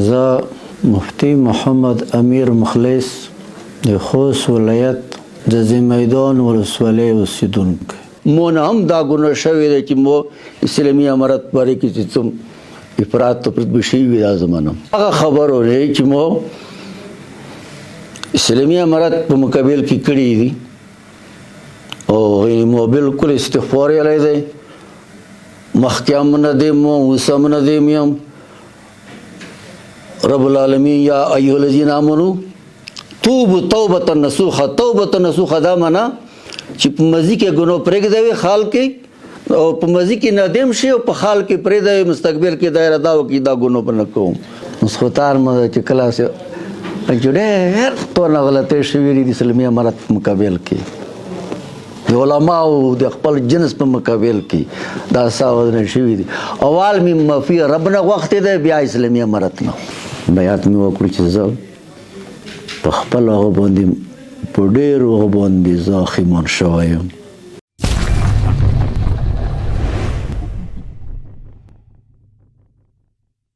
زه مفتی محمد امیر مخلص د خوست ولایت د زمیدان ولسوالۍ اوسیدونکی مو نه هم دا ګناه شوې ده چې مو اسلامي امارت باره کې چې څه افراط تفریط به شوي وي دا زمانه هغه خبر ورې چې مو اسلامي امارت په مقابل کې کړي دي او مو بالکل استغفار یې دی مخکې هم نه دی مو اوس هم نه دی یم رب العالمین یا ایها الذین آمنوا توبوا توبة نصوحا توبة نصوحا دا معنا چې په مزي کې ګناه پرېږدوي خال کې او په مزي کې ندم شي او په خال کې پرېږدوي مستقبل کې دایره دا وکړي دا ګناه به نه کوم مسخوتار مده چې کله سه ډېر ټول غلطۍ شوي دي د اسلامي امارت په مقابل کې د علماو د خپل جنس په مقابل کې دا ساوونه شوي دي اول مې مفي رب نه غوښتې دی بیا اسلامي امارت نه بیعت مې وکړو چې زه په خپل هغه باندې په ډېرو هغه باندې زه خیمون شوی یم